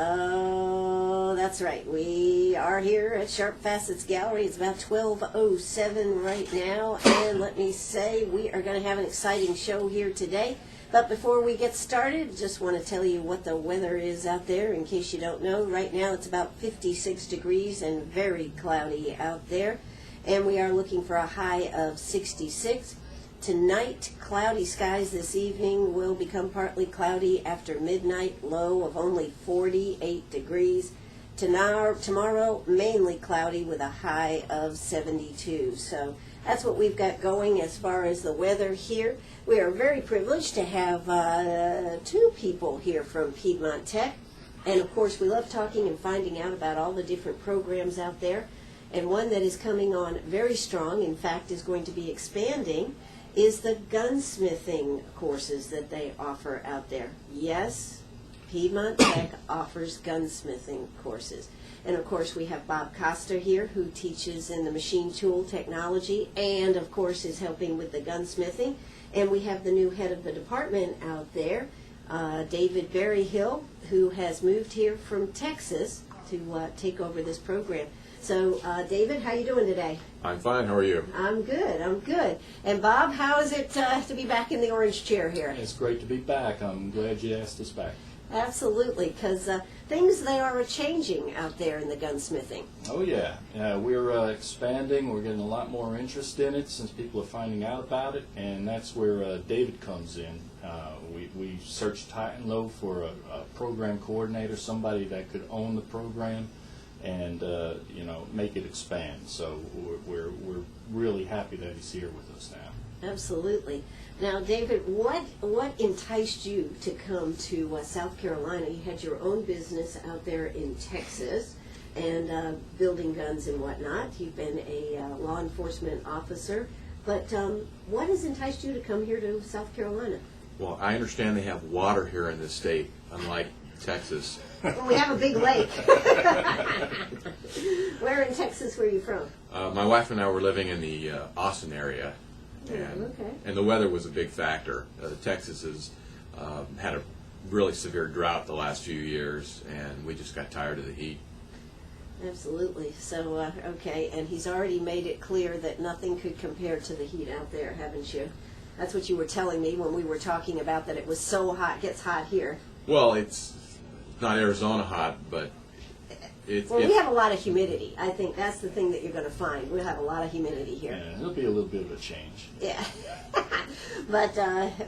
Oh, that's right. We are here at Sharp Facets Gallery. It's about 12:07 right now, and let me say we are going to have an exciting show here today. But before we get started, just want to tell you what the weather is out there in case you don't know. Right now it's about 56 degrees and very cloudy out there, and we are looking for a high of 66. Tonight, cloudy skies. This evening will become partly cloudy after midnight, low of only 48 degrees. Tomorrow, mainly cloudy with a high of 72. So that's what we've got going as far as the weather here. We are very privileged to have two people here from Piedmont Tech. And of course, we love talking and finding out about all the different programs out there. And one that is coming on very strong, in fact, is going to be expanding, is the gunsmithing courses that they offer out there. Yes, Piedmont Tech offers gunsmithing courses. And of course we have Bob Koster here, who teaches in the machine tool technology and of course is helping with the gunsmithing. And we have the new head of the department out there, David Berryhil, who has moved here from Texas to take over this program. So, David, how you doing today? I'm fine. How are you? I'm good. And Bob, how is it to be back in the orange chair here? It's great to be back. I'm glad you asked us back. Absolutely, because things, they are changing out there in the gunsmithing. Oh, yeah. We're expanding. We're getting a lot more interest in it since people are finding out about it, and that's where David comes in. We searched high and low for a program coordinator, somebody that could own the program and make it expand. So we're really happy that he's here with us now. Absolutely. Now, David, what enticed you to come to South Carolina? You had your own business out there in Texas and building guns and whatnot. You've been a law enforcement officer. But what has enticed you to come here to South Carolina? Well, I understand they have water here in this state, unlike Texas. Well, we have a big lake. Where in Texas were you from? My wife and I were living in the Austin area, and the weather was a big factor. Texas has had a really severe drought the last few years, and we just got tired of the heat. Absolutely. So, okay, and he's already made it clear that nothing could compare to the heat out there, haven't you? That's what you were telling me when we were talking about that it was so hot, gets hot here. Well, it's not Arizona hot, but we have a lot of humidity. I think that's the thing that you're going to find. We'll have a lot of humidity here. Yeah, it'll be a little bit of a change. Yeah. But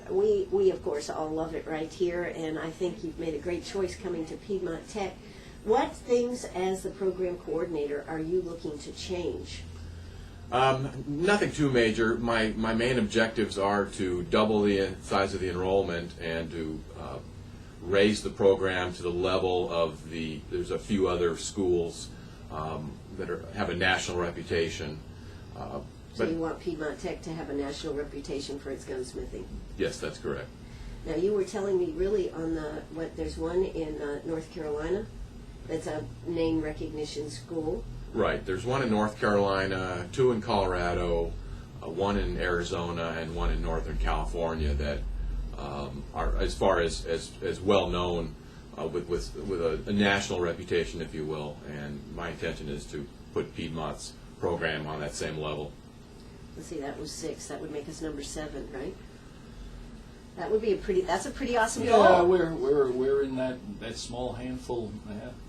we, of course, all love it right here, and I think you've made a great choice coming to Piedmont Tech. What things, as the program coordinator, are you looking to change? Nothing too major. My main objectives are to double the size of the enrollment and to raise the program to the level of there's a few other schools that have a national reputation. So you want Piedmont Tech to have a national reputation for its gunsmithing? Yes, that's correct. Now, you were telling me really on there's one in North Carolina that's a name recognition school. Right. There's one in North Carolina, two in Colorado, one in Arizona, and one in Northern California that are as far as well known with a national reputation, if you will. And my intention is to put Piedmont's program on that same level. Let's see, that was 6. That would make us number 7, right? That would be that's a pretty awesome goal. Yeah, we're in that small handful.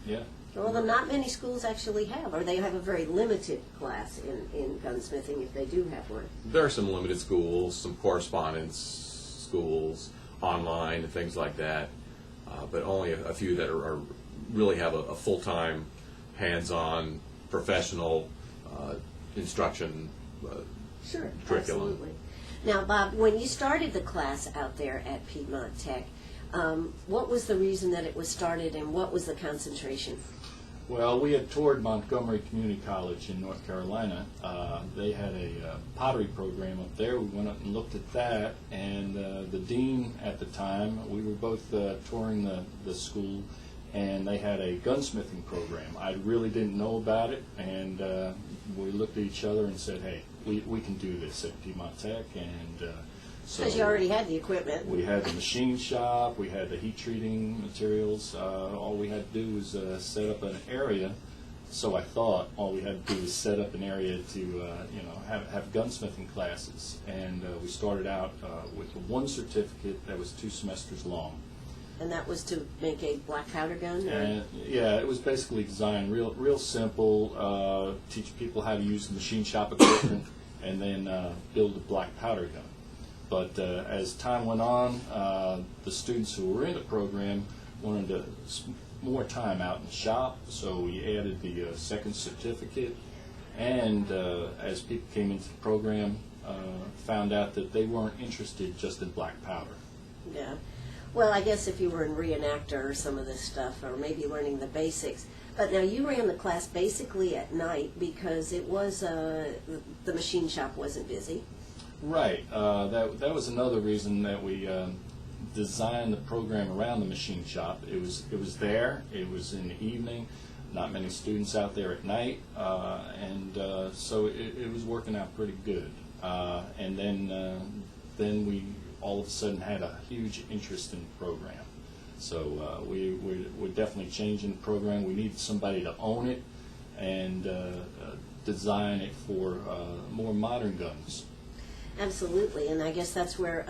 Yeah. Well, not many schools actually have, or they have a very limited class in gunsmithing if they do have one. There are some limited schools, some correspondence schools, online and things like that, but only a few that really have a full-time, hands-on, professional instruction Sure, curriculum. Absolutely. Now, Bob, when you started the class out there at Piedmont Tech, what was the reason that it was started and what was the concentration? Well, we had toured Montgomery Community College in North Carolina. They had a pottery program up there. We went up and looked at that, and the dean at the time, we were both touring the school, and they had a gunsmithing program. I really didn't know about it, and we looked at each other and said, hey, we can do this at Piedmont Tech, and So Because you already had the equipment. we had the machine shop, we had the heat treating materials. All we had to do was set up an area. So I thought all we had to do was set up an area to have gunsmithing classes. And we started out with one certificate that was 2 semesters long. And that was to make a black powder gun? Or? And yeah, it was basically designed real simple, teach people how to use the machine shop equipment and then build a black powder gun. But as time went on, the students who were in the program wanted more time out in the shop, so we added the second certificate. And as people came into the program, found out that they weren't interested just in black powder. Yeah. Well, I guess if you were in reenactor or some of this stuff, or maybe learning the basics. But now you ran the class basically at night because it was the machine shop wasn't busy. Right. That was another reason that we designed the program around the machine shop. It was there. It was in the evening. Not many students out there at night, and so it was working out pretty good. And then we all of a sudden had a huge interest in the program. So we're definitely changing the program. We need somebody to own it and design it for more modern guns. Absolutely, and I guess that's where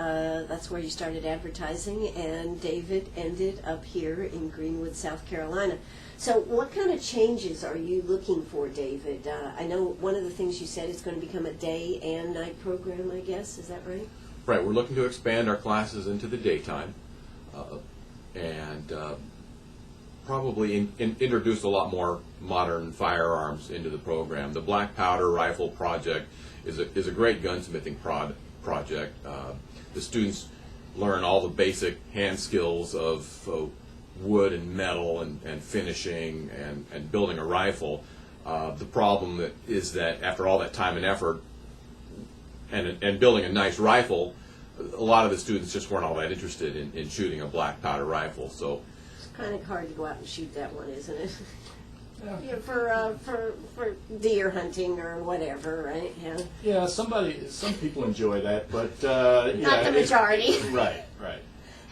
you started advertising, and David ended up here in Greenwood, South Carolina. So what kind of changes are you looking for, David? I know one of the things you said is going to become a day and night program, I guess. Is that right? Right, we're looking to expand our classes into the daytime and probably introduce a lot more modern firearms into the program. The black powder rifle project is a great gunsmithing project. The students learn all the basic hand skills of wood and metal and finishing and building a rifle. The problem is that after all that time and effort, and building a nice rifle, a lot of the students just weren't all that interested in shooting a black powder rifle. So It's kind of hard to go out and shoot that one, isn't it? Yeah. Yeah, for deer hunting or whatever, right? Yeah. Yeah, some people enjoy that, but Not the majority. Right.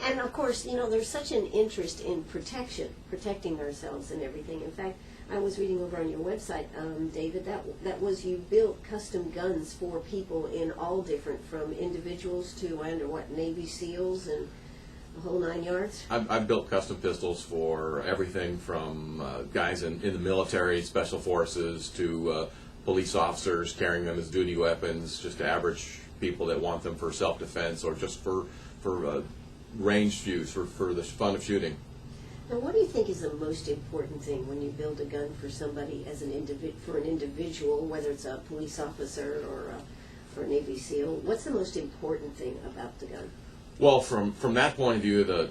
And of course, there's such an interest in protecting ourselves and everything. In fact, I was reading over on your website, David, that was you built custom guns for people in all different, from individuals to, I wonder what, Navy SEALs and the whole 9 yards? I've built custom pistols for everything from guys in the military, special forces, to police officers carrying them as duty weapons, just to average people that want them for self-defense or just for ranged use, for the fun of shooting. Now, what do you think is the most important thing when you build a gun for somebody as an individual, whether it's a police officer or a Navy SEAL? What's the most important thing about the gun? Well, from that point of view,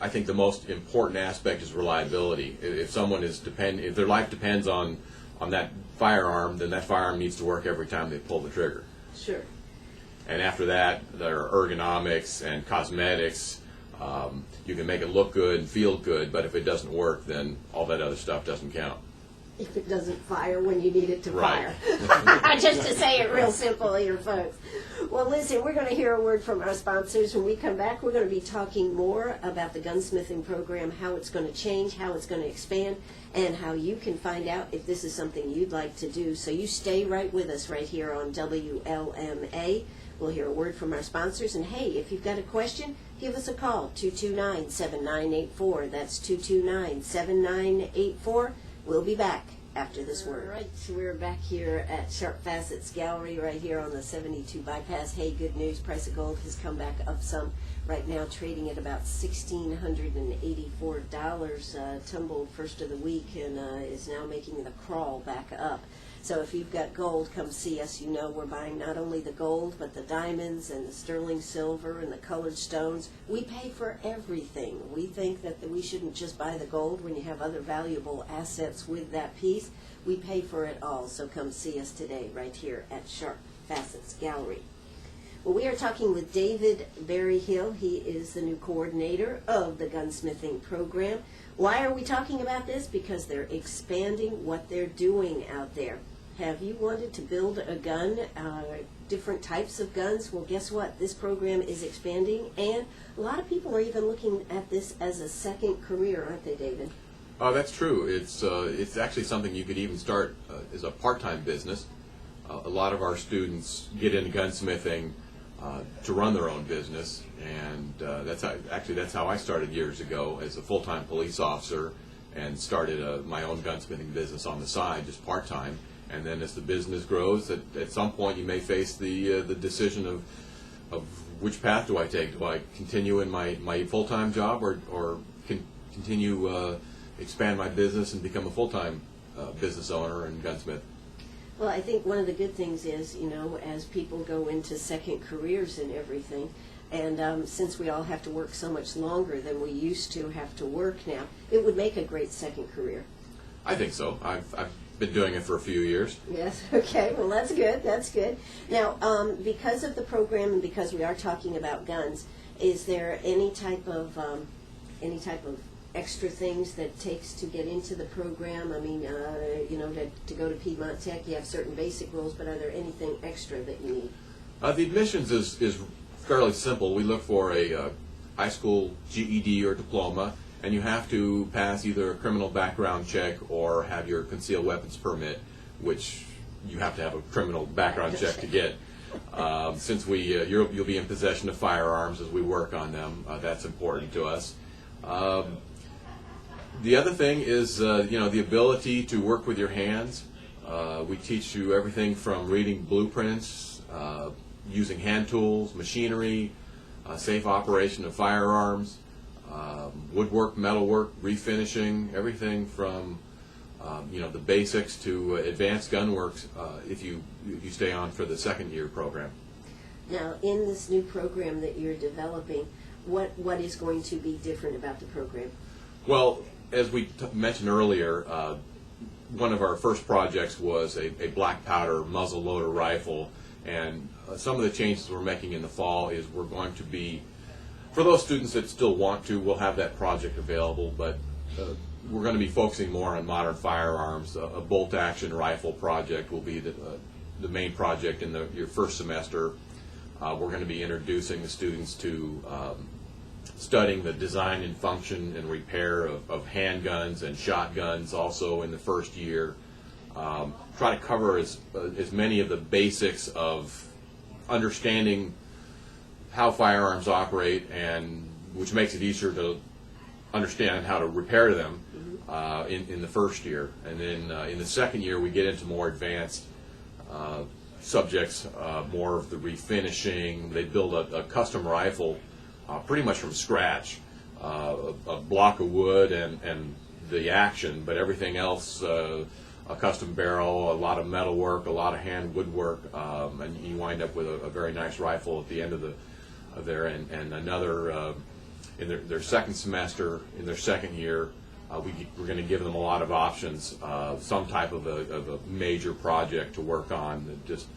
I think the most important aspect is reliability. If their life depends on that firearm, then that firearm needs to work every time they pull the trigger. Sure. And after that, there are ergonomics and cosmetics. You can make it look good and feel good, but if it doesn't work, then all that other stuff doesn't count. If it doesn't fire when you need it to Right. fire. Just to say it real simple here, folks. Well, listen, we're going to hear a word from our sponsors. When we come back, we're going to be talking more about the gunsmithing program, how it's going to change, how it's going to expand, and how you can find out if this is something you'd like to do. So you stay right with us right here on WLMA. We'll hear a word from our sponsors. And, hey, if you've got a question, give us a call, 229-7984. That's 229-7984. We'll be back after this word. All right, so we're back here at Sharp Facets Gallery right here on the 72 bypass. Hey, good news, price of gold has come back up some. Right now trading at about $1,684, tumbled first of the week and is now making the crawl back up. So if you've got gold, come see us. We're buying not only the gold, but the diamonds and the sterling silver and the colored stones. We pay for everything. We think that we shouldn't just buy the gold when you have other valuable assets with that piece. We pay for it all. So come see us today right here at Sharp Facets Gallery. Well, we are talking with David Berryhil. He is the new coordinator of the gunsmithing program. Why are we talking about this? Because they're expanding what they're doing out there. Have you wanted to build a gun, different types of guns? Well, guess what? This program is expanding, and a lot of people are even looking at this as a second career, aren't they, David? That's true. It's actually something you could even start as a part-time business. A lot of our students get into gunsmithing to run their own business, and that's how I started years ago as a full-time police officer, and started my own gunsmithing business on the side, just part-time. And then as the business grows, at some point you may face the decision of which path do I take? Do I continue in my full-time job, or continue expand my business and become a full-time business owner and gunsmith? Well, I think one of the good things is, as people go into second careers and everything, and since we all have to work so much longer than we used to have to work now, it would make a great second career. I think so. I've been doing it for a few years. Yes, okay, well that's good, that's good. Now, because of the program and because we are talking about guns, is there any type of extra things that it takes to get into the program? I mean, to go to Piedmont Tech, you have certain basic rules, but are there anything extra that you need? The admissions is fairly simple. We look for a high school GED or diploma, and you have to pass either a criminal background check or have your concealed weapons permit, which you have to have a criminal background check to get. Since you'll be in possession of firearms as we work on them, that's important to us. The other thing is, the ability to work with your hands. We teach you everything from reading blueprints, using hand tools, machinery, safe operation of firearms, woodwork, metalwork, refinishing, everything from the basics to advanced gunworks if you stay on for the second year program. Now, in this new program that you're developing, what is going to be different about the program? Well, as we mentioned earlier, one of our first projects was a black powder muzzle loader rifle, and some of the changes we're making in the fall is we're going to be, for those students that still want to, we'll have that project available, but we're going to be focusing more on modern firearms. A bolt-action rifle project will be the main project in your first semester. We're going to be introducing the students to studying the design and function and repair of handguns and shotguns also in the first year. Try to cover as many of the basics of understanding how firearms operate, and which makes it easier to understand how to repair them in the first year. And then in the second year we get into more advanced subjects, more of the refinishing. They build a custom rifle pretty much from scratch, a block of wood and the action, but everything else, a custom barrel, a lot of metal work, a lot of hand woodwork, and you wind up with a very nice rifle at the end of there. And another, in their second semester, in their second year, we're going to give them a lot of options, some type of a major project to work on. That just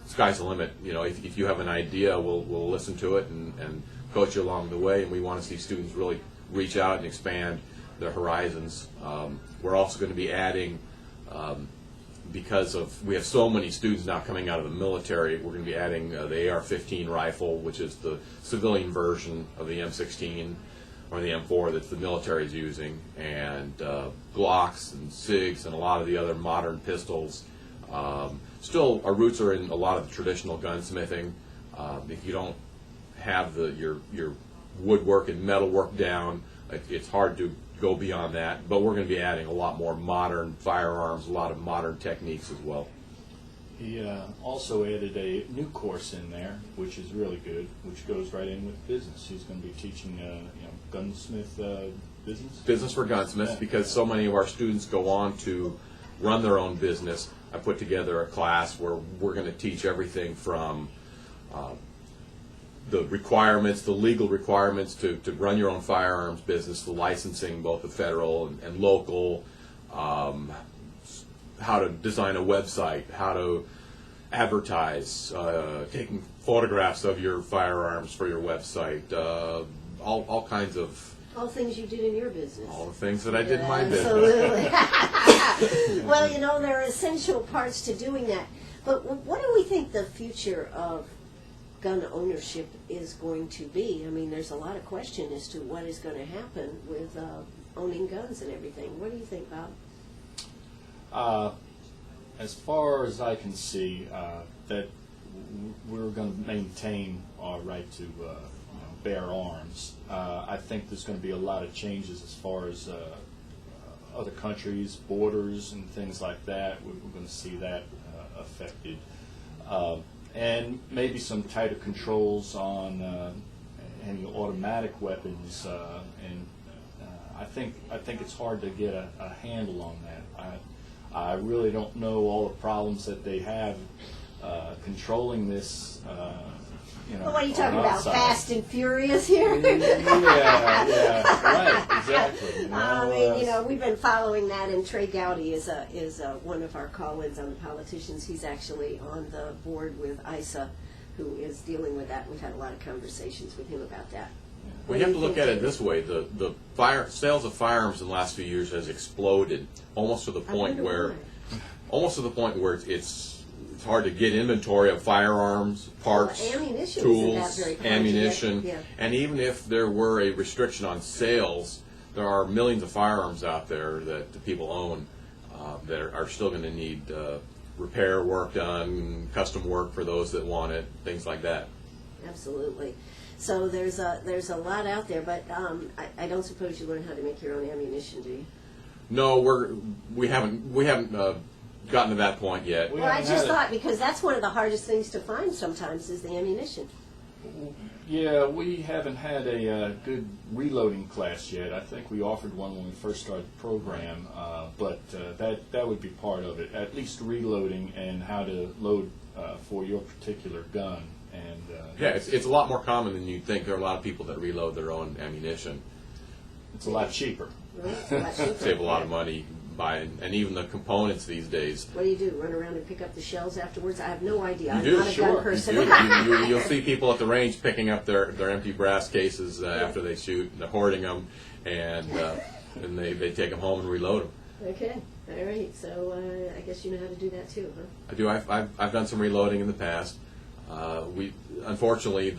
sky's the limit. If you have an idea, we'll listen to it and coach you along the way. And we want to see students really reach out and expand their horizons. We're also going to be adding, because we have so many students now coming out of the military, we're going to be adding the AR-15 rifle, which is the civilian version of the M16 or the M4 that the military is using, and Glocks and SIGs and a lot of the other modern pistols. Still, our roots are in a lot of the traditional gunsmithing. If you don't have your woodwork and metalwork down, it's hard to go beyond that. But we're going to be adding a lot more modern firearms, a lot of modern techniques as well. He also added a new course in there, which is really good, which goes right in with business. He's going to be teaching gunsmith business. Business for gunsmiths, because so many of our students go on to run their own business. I put together a class where we're going to teach everything from the requirements, the legal requirements to run your own firearms business, the licensing, both the federal and local, how to design a website, how to advertise, taking photographs of your firearms for your website, all kinds of... All things you did in your business. All the things that I did in my business. Absolutely. Well, you know, there are essential parts to doing that. But what do we think the future of gun ownership is going to be? I mean, there's a lot of question as to what is going to happen with owning guns and everything. What do you think, Bob? As far as I can see, that we're going to maintain our right to bear arms. I think there's going to be a lot of changes as far as other countries, borders, and things like that. We're going to see that affected. And maybe some tighter controls on any automatic weapons. And I think it's hard to get a handle on that. I really don't know all the problems that they have controlling this. Well, what are you talking about? Fast and Furious here? Yeah, right, exactly. I mean, you know, we've been following that, and Trey Gowdy is one of our call-ins on the politicians. He's actually on the board with ISA, who is dealing with that. We've had a lot of conversations with him about that. Well, you have to look at it this way: the sales of firearms in the last few years has exploded, almost to the point where it's hard to get inventory of firearms, parts, ammunition tools, ammunition. Yeah. And even if there were a restriction on sales, there are millions of firearms out there that the people own that are still going to need repair work done, custom work for those that want it, things like that. Absolutely. So there's a lot out there, but I don't suppose you learn how to make your own ammunition, do you? No, we haven't gotten to that point yet. Well, I just thought, because that's one of the hardest things to find sometimes is the ammunition. Yeah, we haven't had a good reloading class yet. I think we offered one when we first started the program, but that would be part of it. At least reloading and how to load for your particular gun. And yeah, it's a lot more common than you'd think. There are a lot of people that reload their own ammunition. It's a lot cheaper. Save a lot of money buying, and even the components these days. What do? Run around and pick up the shells afterwards? I have no idea. I'm do, not a gun person. You'll see people at the range picking up their empty brass cases after they shoot, and they're hoarding them, and they take them home and reload them. Okay, all right. So I guess you know how to do that too, huh? I do. I've done some reloading in the past. Unfortunately,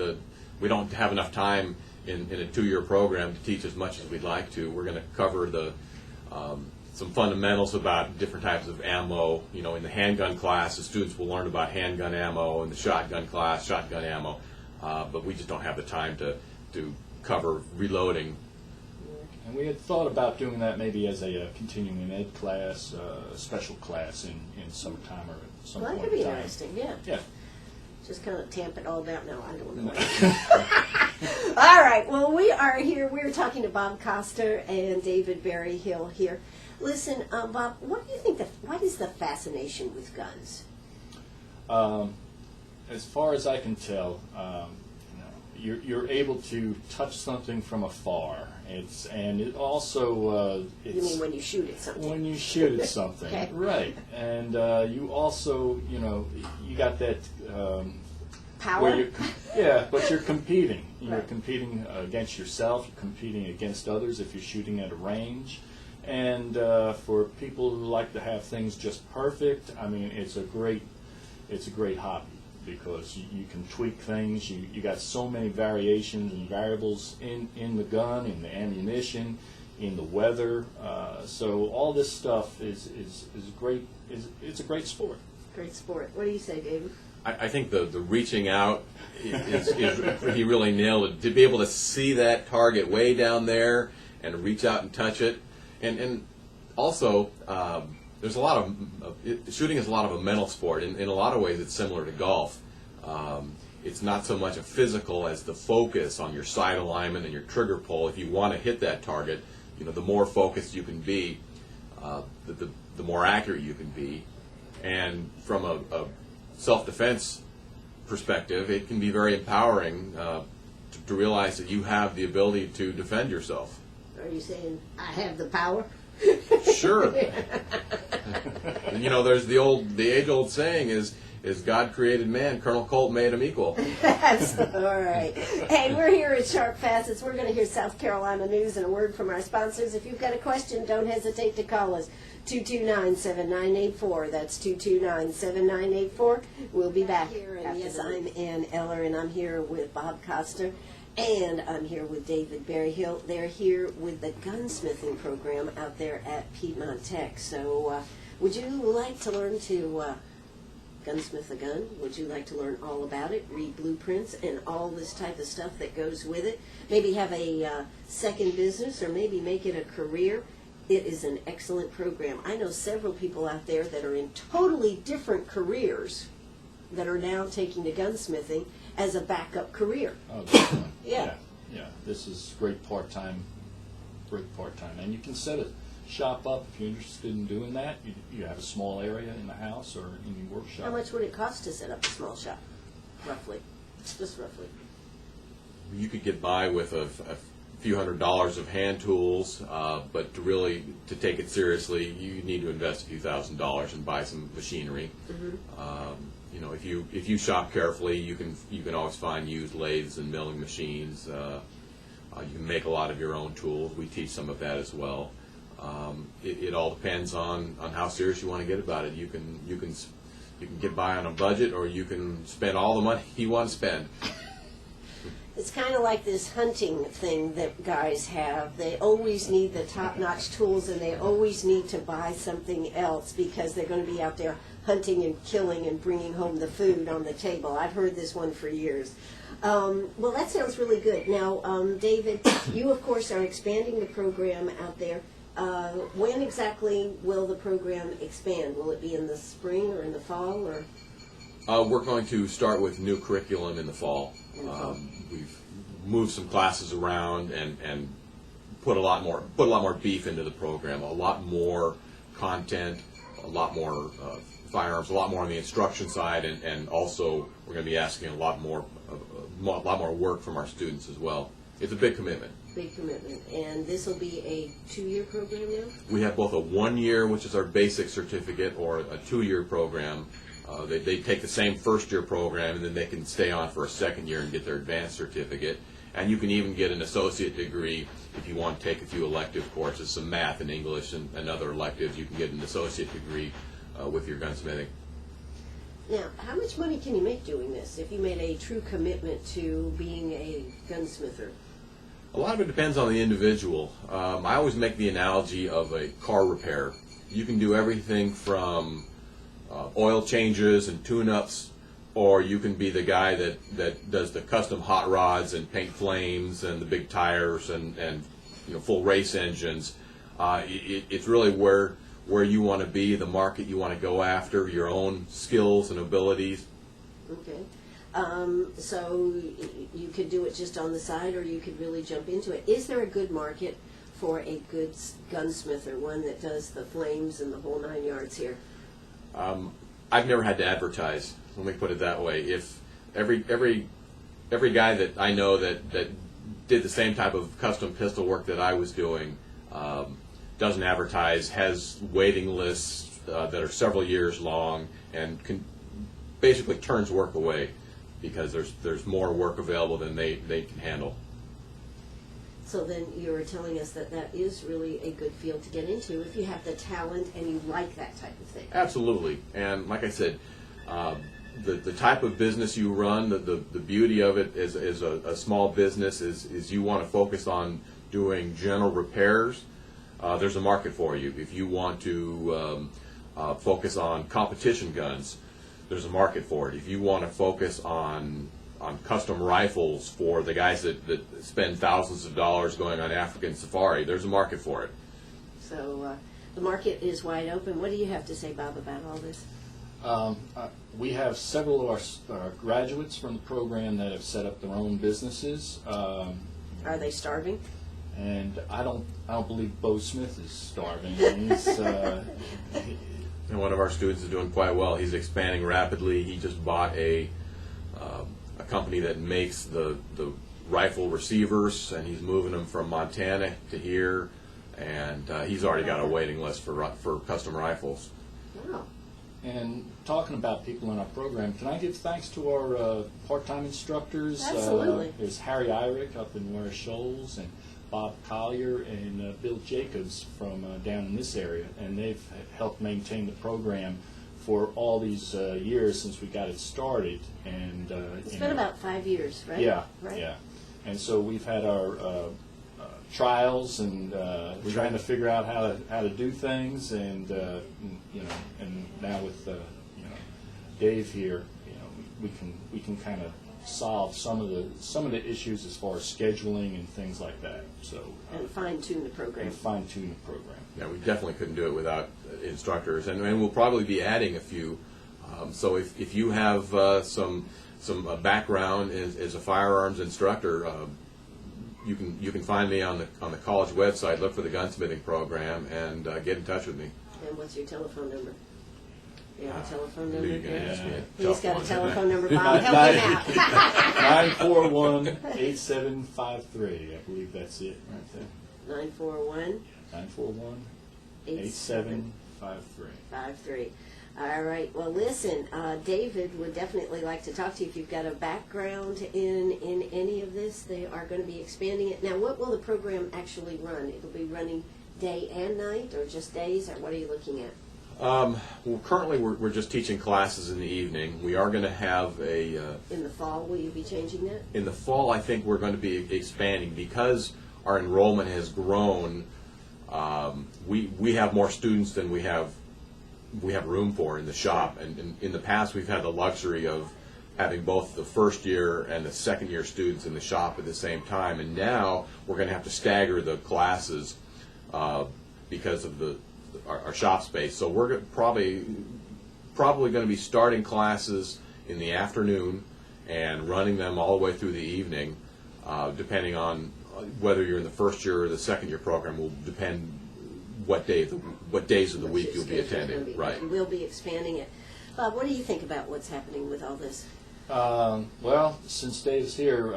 we don't have enough time in a 2-year program to teach as much as we'd like to. We're going to cover some fundamentals about different types of ammo. You know, in the handgun class, the students will learn about handgun ammo. In the shotgun class, shotgun ammo. But we just don't have the time to cover reloading. And we had thought about doing that maybe as a continuing ed class, a special class in summertime or at some point. Well, that could be interesting. Yeah. Yeah. Just kind of tamp it all down. No, I don't know. All right. Well, we are here. We're talking to Bob Koster and David Berryhil here. Listen, Bob, what do you think? What is the fascination with guns? As far as I can tell, you're able to touch something from afar. It also. You mean when you shoot at something? When you shoot at something, okay. Right? And you also, you got that power. But you're competing. You're right. competing against yourself. You're competing against others if you're shooting at a range. And for people who like to have things just perfect, I mean, it's a great hobby because you can tweak things. You got so many variations and variables in the gun, in the ammunition, in the weather. So all this stuff is great. It's a great sport. Great sport. What do you say, David? I think the reaching out is he really nailed it. To be able to see that target way down there and reach out and touch it. And also, there's a lot of shooting is a lot of a mental sport. In a lot of ways, it's similar to golf. It's not so much a physical as the focus on your sight alignment and your trigger pull. If you want to hit that target, the more focused you can be, the more accurate you can be. And from a self-defense perspective, it can be very empowering to realize that you have the ability to defend yourself. Are you saying I have the power? Sure. There's the age-old saying is As God created man, Colonel Colt made him equal. That's all right. Hey, we're here at Sharp Facets. We're going to hear South Carolina news and a word from our sponsors. If you've got a question, don't hesitate to call us. 229-7984. That's 229-7984. We'll be back here. And yes, I'm Ann Eller, and I'm here with Bob Koster, and I'm here with David Berryhil. They're here with the Gunsmithing program out there at Piedmont Tech. So would you like to learn to gunsmith a gun? Would you like to learn all about it, read blueprints and all this type of stuff that goes with it? Maybe have a second business or maybe make it a career? It is an excellent program. I know several people out there that are in totally different careers that are now taking to gunsmithing as a backup career. Oh, definitely. Yeah. Yeah. This is great part-time, and you can set a shop up if you're interested in doing that. You have a small area in the house or in your workshop. How much would it cost to set up a small shop, roughly? Just roughly. You could get by with a few $100s of hand tools, but to take it seriously, you need to invest a few $1,000s and buy some machinery. Mm-hmm. If you shop carefully, you can always find used lathes and milling machines. You can make a lot of your own tools. We teach some of that as well. It all depends on how serious you want to get about it. You can get by on a budget, or you can spend all the money you want to spend. It's kind of like this hunting thing that guys have. They always need the top-notch tools, and they always need to buy something else because they're going to be out there hunting and killing and bringing home the food on the table. I've heard this one for years. Well, that sounds really good. Now, David, you, of course, are expanding the program out there. When exactly will the program expand? Will it be in the spring or in the fall? Or We're going to start with new curriculum in the fall. We've moved some classes around and put a lot more beef into the program. A lot more content, a lot more firearms, a lot more on the instruction side, and also we're going to be asking a lot more work from our students as well. It's a big commitment. Big commitment. And this will be a 2-year program now? We have both a 1-year, which is our basic certificate, or a 2-year program. They take the same first-year program, and then they can stay on for a second year and get their advanced certificate. And you can even get an associate degree if you want to take a few elective courses, some math and English and other electives. You can get an associate degree with your gunsmithing. Now, how much money can you make doing this if you made a true commitment to being a gunsmither? A lot of it depends on the individual. I always make the analogy of a car repair. You can do everything from oil changes and tune-ups, or you can be the guy that does the custom hot rods and paint flames and the big tires and full race engines. It's really where you want to be, the market you want to go after, your own skills and abilities. Okay. So you could do it just on the side, or you could really jump into it. Is there a good market for a good gunsmither, one that does the flames and the whole 9 yards here? I've never had to advertise. Let me put it that way. If every guy that I know that did the same type of custom pistol work that I was doing doesn't advertise, has waiting lists that are several years long, and basically turns work away because there's more work available than they can handle. So then you're telling us that is really a good field to get into if you have the talent and you like that type of thing. Absolutely. And like I said, the type of business you run, the beauty of it is a small business is you want to focus on doing general repairs. There's a market for you. If you want to focus on competition guns, there's a market for it. If you want to focus on custom rifles for the guys that spend thousands of dollars going on African safari, there's a market for it. So the market is wide open. What do you have to say, Bob, about all this? We have several of our graduates from the program that have set up their own businesses. Are they starving? And I don't believe Bo Smith is starving. He's, and one of our students is doing quite well. He's expanding rapidly. He just bought a company that makes the rifle receivers, and he's moving them from Montana to here, and he's already got a waiting list for custom rifles. Wow. And talking about people in our program, can I give thanks to our part-time instructors? Absolutely. There's Harry Irick up in Ware Shoals, and Bob Collier and Bill Jacobs from down in this area, and they've helped maintain the program for all these years since we got it started. And It's been about 5 years, right? Yeah, Right? yeah. And so we've had our trials, and we're trying to figure out how to do things, and and now with Dave here, we can kind of solve some of the issues as far as scheduling and things like that. So And fine-tune the program. and fine tune the program. Yeah, we definitely couldn't do it without instructors, and we'll probably be adding a few. So if you have some background as a firearms instructor, you can find me on the college website. Look for the gunsmithing program and get in touch with me. And what's your telephone number? You have a telephone I number? knew you were going to ask me. He's got a telephone number, Bob. Help him out. 941-8753. I believe that's it right there. 941 941-8753. 53. All right. Well, listen, David would definitely like to talk to you if you've got a background in any of this. They are going to be expanding it. Now, what will the program actually run? It'll be running day and night, or just days, or what are you looking at? Well, currently we're just teaching classes in the evening. We are going to have a In the fall, will you be changing that? in the fall. I think we're going to be expanding because our enrollment has grown. We have more students than we have room for in the shop, and in the past we've had the luxury of having both the first year and the second year students in the shop at the same time, and now we're going to have to stagger the classes because of our shop space. So we're probably going to be starting classes in the afternoon and running them all the way through the evening, depending on whether you're in the first year or the second year program. Will depend what days of the week you'll be attending. Right. You will be expanding it. Bob, what do you think about what's happening with all this? Well, since Dave's here,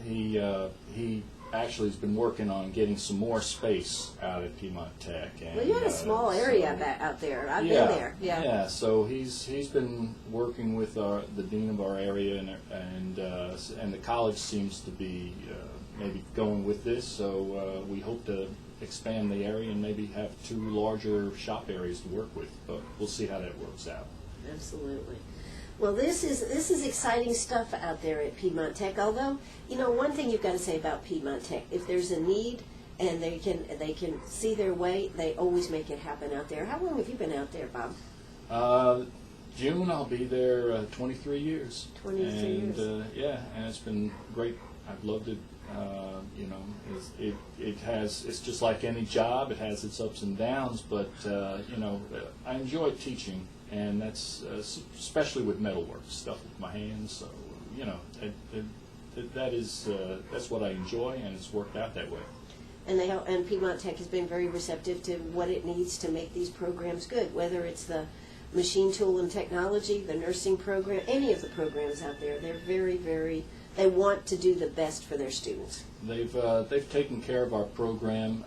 he actually has been working on getting some more space out at Piedmont Tech. And, Well, you had a small area out there. I've been there. Yeah. Yeah. So he's been working with the dean of our area, and the college seems to be maybe going with this. So we hope to expand the area and maybe have 2 larger shop areas to work with. But we'll see how that works out. Absolutely. Well, this is exciting stuff out there at Piedmont Tech. Although, one thing you've got to say about Piedmont Tech, if there's a need and they can see their way, they always make it happen out there. How long have you been out there, Bob? June, I'll be there 23 years. 23 and, years. Yeah, and it's been great. I've loved it. It's just like any job. It has its ups and downs, but I enjoy teaching, and that's especially with metalwork stuff with my hands. So that's what I enjoy, and it's worked out that way. And Piedmont Tech has been very receptive to what it needs to make these programs good, whether it's the machine tool and technology, the nursing program, any of the programs out there. They're very, very, they want to do the best for their students. They've taken care of our program.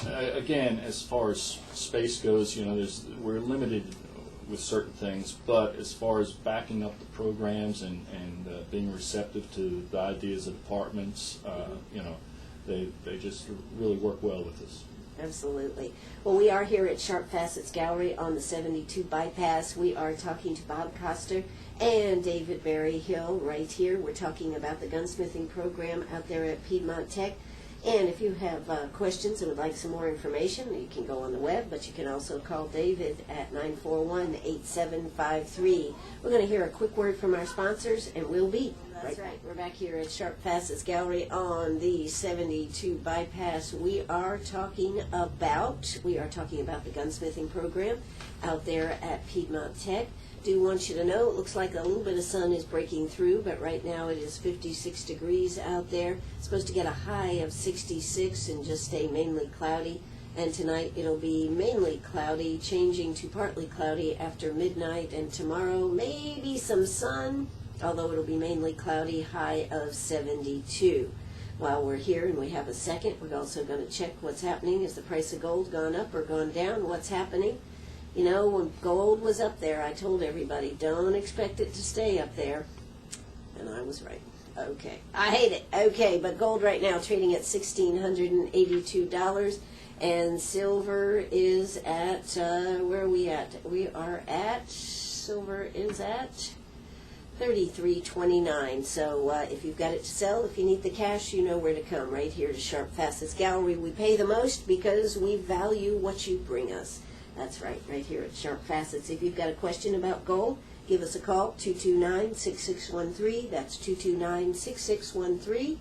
Again, as far as space goes, we're limited with certain things, but as far as backing up the programs and being receptive to the ideas of departments, they just really work well with us. Absolutely. Well, we are here at Sharp Facets Gallery on the 72 bypass. We are talking to Bob Koster and David Berryhil right here. We're talking about the gunsmithing program out there at Piedmont Tech. And if you have questions and would like some more information, you can go on the web, but you can also call David at 941-8753. We're going to hear a quick word from our sponsors, and we'll be That's right. We're back here at Sharp Facets Gallery on the 72 bypass. We are talking about the gunsmithing program out there at Piedmont Tech. Do want you to know, it looks like a little bit of sun is breaking through, but right now it is 56 degrees out there. It's supposed to get a high of 66 and just stay mainly cloudy. And tonight it'll be mainly cloudy, changing to partly cloudy after midnight. And tomorrow maybe some sun, although it'll be mainly cloudy, high of 72. While we're here and we have a second, we're also going to check what's happening. Has the price of gold gone up or gone down? What's happening? You know, when gold was up there, I told everybody, don't expect it to stay up there. And I was right. Okay. I hate it. Okay, but gold right now trading at $1,682. And silver is at, where are we at? We are at, silver is at $33.29. So if you've got it to sell, if you need the cash, you know where to come. Right here to Sharp Facets Gallery. We pay the most because we value what you bring us. That's right here at Sharp Facets. If you've got a question about gold, give us a call, 229-6613. That's 229-6613.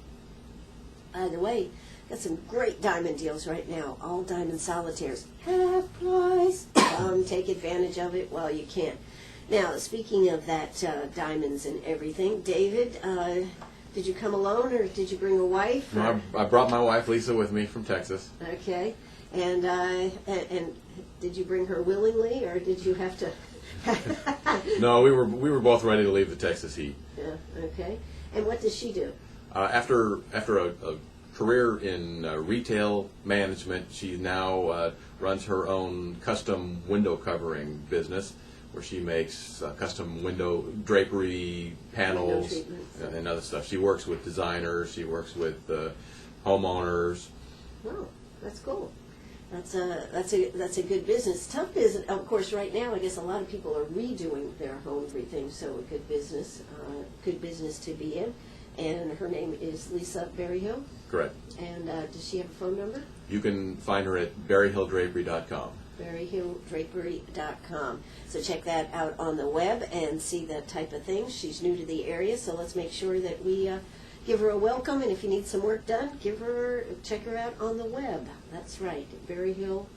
By the way, got some great diamond deals right now. All diamond solitaires. Half price. Take advantage of it while you can. Now, speaking of that, diamonds and everything, David, did you come alone or did you bring a wife? No, I brought my wife Lisa with me from Texas. Okay. And did you bring her willingly or did you have to? No, we were both ready to leave the Texas heat. Yeah, okay. And what does she do? After a career in retail management, she now runs her own custom window covering business, where she makes custom window drapery panels and other stuff. She works with designers. She works with homeowners. Oh, that's cool. That's a good business. Tough business, of course. Right now, I guess a lot of people are redoing their home everything. So a good business to be in. And her name is Lisa Berryhil. Correct. And does she have a phone number? You can find her at berryhildrapery.com. Berryhildrapery.com. So check that out on the web and see that type of thing. She's new to the area, so let's make sure that we give her a welcome. And if you need some work done, check her out on the web. That's right, Berryhil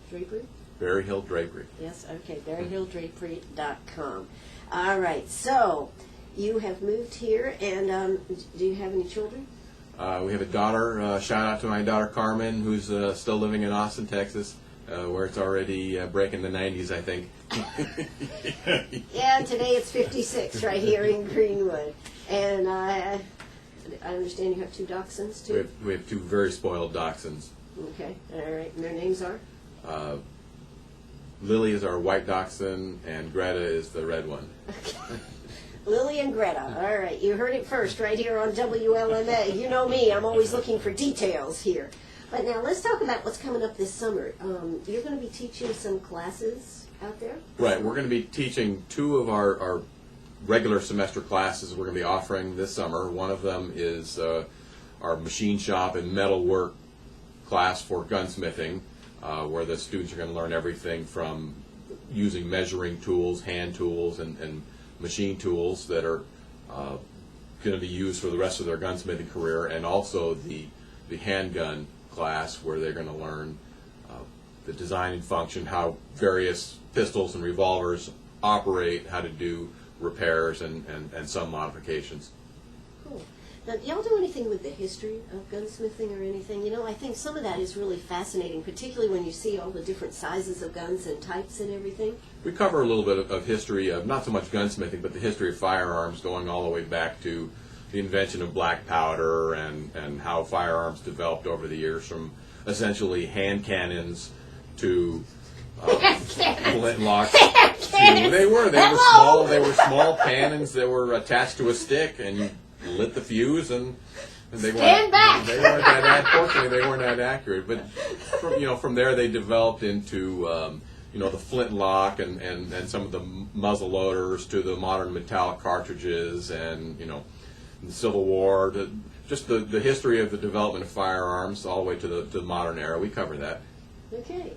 Drapery. Berryhil Drapery. Yes, okay, berryhildrapery.com. All right, so you have moved here, and do you have any children? We have a daughter. Shout out to my daughter Carmen, who's still living in Austin, Texas, where it's already breaking the 90s, I think. Yeah, today it's 56 right here in Greenwood. And I understand you have 2 dachshunds, too? We have 2 very spoiled dachshunds. Okay, all right. And their names are? Lily is our white dachshund, and Greta is the red one. Okay. Lily and Greta. All right, you heard it first right here on WLMA. You know me, I'm always looking for details here. But now let's talk about what's coming up this summer. You're going to be teaching some classes out there? Right, we're going to be teaching 2 of our regular semester classes we're going to be offering this summer. One of them is our machine shop and metal work class for gunsmithing, where the students are going to learn everything from using measuring tools, hand tools, and machine tools that are going to be used for the rest of their gunsmithing career, and also the handgun class where they're going to learn the design and function, how various pistols and revolvers operate, how to do repairs and some modifications. Cool. Now, do y'all do anything with the history of gunsmithing or anything? You know, I think some of that is really fascinating, particularly when you see all the different sizes of guns and types and everything. We cover a little bit of history of not so much gunsmithing, but the history of firearms, going all the way back to the invention of black powder and how firearms developed over the years, from essentially hand cannons to flintlocks. They were small cannons that were attached to a stick, and you lit the fuse, and they weren't that accurate. But from there they developed into the flintlock and some of the muzzle loaders, to the modern metallic cartridges, and the Civil War, just the history of the development of firearms all the way to the modern era. We cover that. Okay.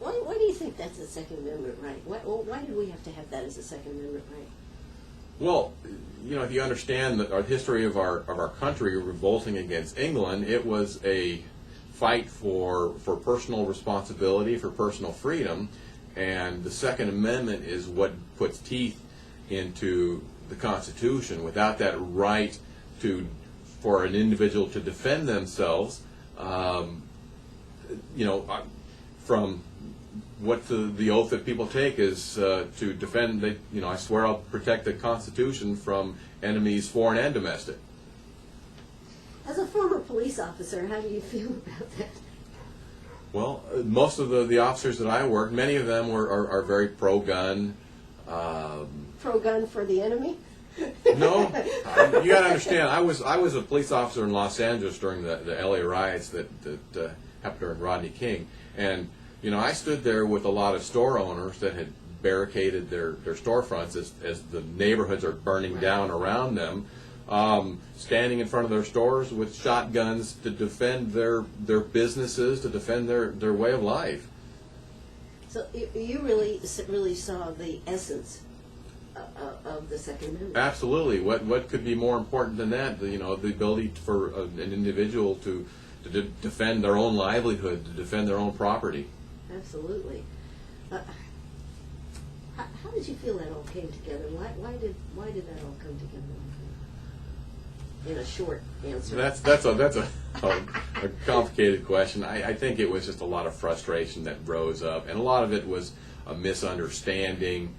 Why do you think that's a Second Amendment right? Why did we have to have that as a Second Amendment right? Well, if you understand our history of our country revolting against England, it was a fight for personal responsibility, for personal freedom, and the Second Amendment is what puts teeth into the Constitution. Without that right for an individual to defend themselves, from what the oath that people take is to defend. I swear I'll protect the Constitution from enemies, foreign and domestic. As a former police officer, how do you feel about that? Well, most of the officers that I worked, many of them are very pro-gun. Pro-gun for the enemy? No, you got to understand. I was a police officer in Los Angeles during the LA riots that happened during Rodney King, and I stood there with a lot of store owners that had barricaded their storefronts as the neighborhoods are burning down around them, standing in front of their stores with shotguns to defend their businesses, to defend their way of life. So you really saw the essence of the Second Amendment. Absolutely. What could be more important than that? The ability for an individual to defend their own livelihood, to defend their own property. Absolutely. How did you feel that all came together? Why did that all come together? In a short answer. That's a complicated question. I think it was just a lot of frustration that rose up, and a lot of it was a misunderstanding,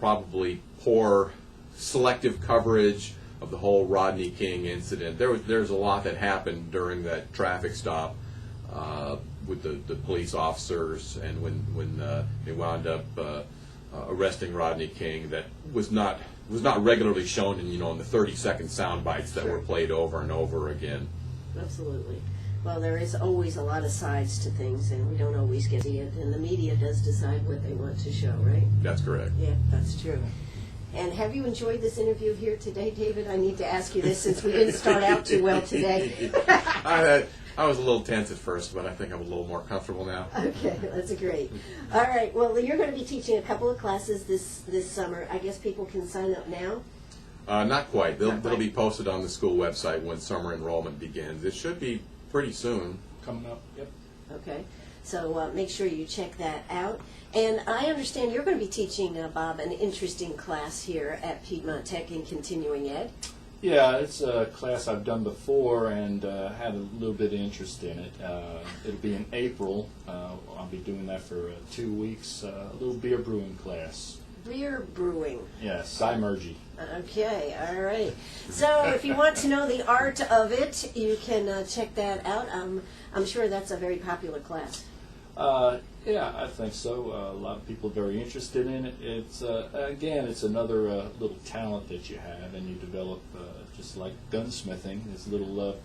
probably poor selective coverage of the whole Rodney King incident. There's a lot that happened during that traffic stop with the police officers, and when they wound up arresting Rodney King, that was not regularly shown in the 30-second sound bites that were played over and over again. Absolutely. Well, there is always a lot of sides to things, and we don't always get to see it, and the media does decide what they want to show, right? That's correct. Yeah, that's true. And have you enjoyed this interview here today, David? I need to ask you this since we didn't start out too well today. I was a little tense at first, but I think I'm a little more comfortable now. Okay, that's great. All right, well, you're going to be teaching a couple of classes this summer. I guess people can sign up now? Not quite. They'll be posted on the school website when summer enrollment begins. It should be pretty soon. Coming up, yep. Okay, so make sure you check that out. And I understand you're going to be teaching, Bob, an interesting class here at Piedmont Tech in Continuing Ed. Yeah, it's a class I've done before and had a little bit of interest in it. It'll be in April. I'll be doing that for 2 weeks, a little beer brewing class. Beer brewing. Yes, Dimergy. Okay, all right. So if you want to know the art of it, you can check that out. I'm sure that's a very popular class. Yeah, I think so. A lot of people are very interested in it. It's again, it's another little talent that you have, and you develop just like gunsmithing. There's little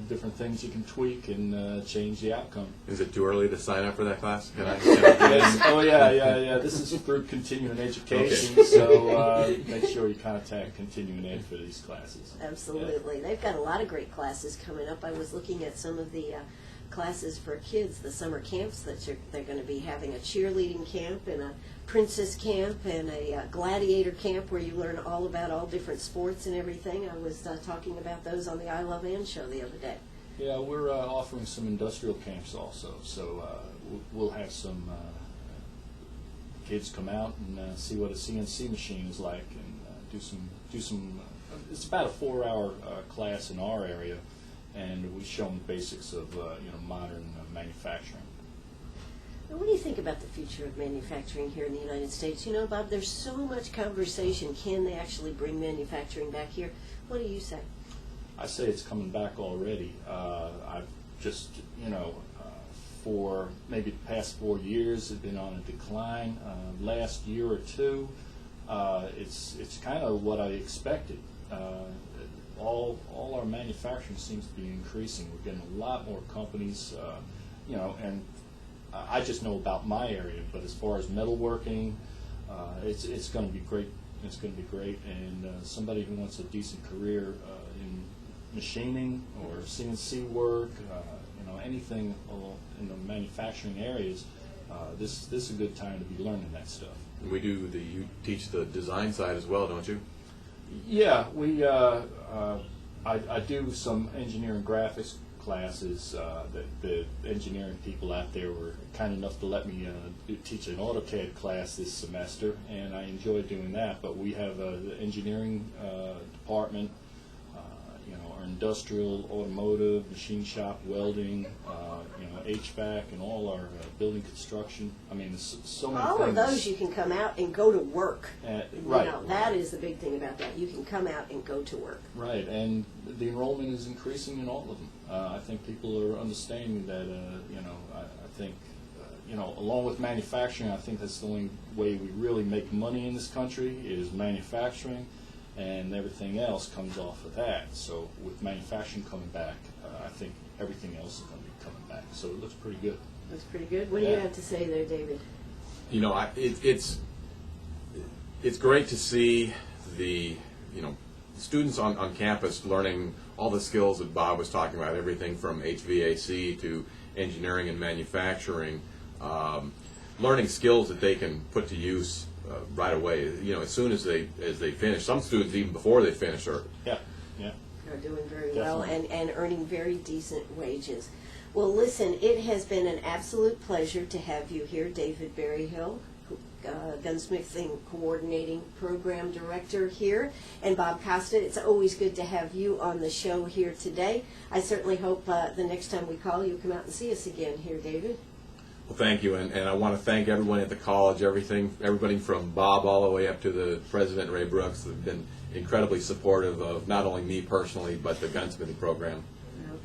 different things you can tweak and change the outcome. Is it too early to sign up for that class? Can I Yes. Oh yeah. This is through continuing education, so make sure you contact continuing ed for these classes. Absolutely. Yeah. They've got a lot of great classes coming up. I was looking at some of the classes for kids, the summer camps that they're going to be having, a cheerleading camp and a princess camp and a gladiator camp where you learn all about all different sports and everything. I was talking about those on the I Love Ann show the other day. Yeah, we're offering some industrial camps also, so we'll have some kids come out and see what a CNC machine is like, and do some. It's about a 4-hour class in our area, and we show them the basics of modern manufacturing. Now, what do you think about the future of manufacturing here in the United States? Bob, there's so much conversation. Can they actually bring manufacturing back here? What do you say? I say it's coming back already. I've just, for maybe the past 4 years, it's been on a decline. Last year or two, it's kind of what I expected. All our manufacturing seems to be increasing. We're getting a lot more companies, and I just know about my area, but as far as metalworking, it's going to be great. It's going to be great, and somebody who wants a decent career in machining or CNC work, anything in the manufacturing areas, this is a good time to be learning that stuff. You teach the design side as well, don't you? Yeah, I do some engineering graphics classes. The engineering people out there were kind enough to let me teach an AutoCAD class this semester, and I enjoy doing that. But we have the engineering department, industrial, automotive, machine shop, welding, HVAC, and all our building construction. I mean, there's so many All things. of those you can come out and go to work. Right. That is the big thing about that. You can come out and go to work. Right, and the enrollment is increasing in all of them. I think people are understanding that, I think, along with manufacturing, I think that's the only way we really make money in this country is manufacturing, and everything else comes off of that. So with manufacturing coming back, I think everything else is going to be coming back. So it looks pretty good. That's pretty good. What do you have to say there, David? It's great to see the students on campus learning all the skills that Bob was talking about, everything from HVAC to engineering and manufacturing, learning skills that they can put to use right away. As soon as they finish. Some students even before they finish are Are doing very Definitely. well and earning very decent wages. Well, listen, it has been an absolute pleasure to have you here, David Berryhil, Gunsmithing Coordinating Program Director here, and Bob Koster. It's always good to have you on the show here today. I certainly hope the next time we call, you come out and see us again here, David. Well, thank you, and I want to thank everyone at the college, everybody from Bob all the way up to the president, Ray Brooks, have been incredibly supportive of not only me personally, but the gunsmithing program.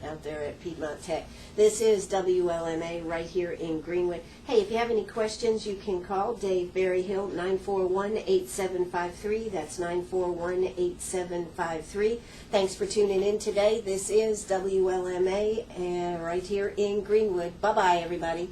Out there at Piedmont Tech. This is WLMA right here in Greenwood. Hey, if you have any questions, you can call Dave Berryhil, 941-8753. That's 941-8753. Thanks for tuning in today. This is WLMA right here in Greenwood. Bye-bye, everybody.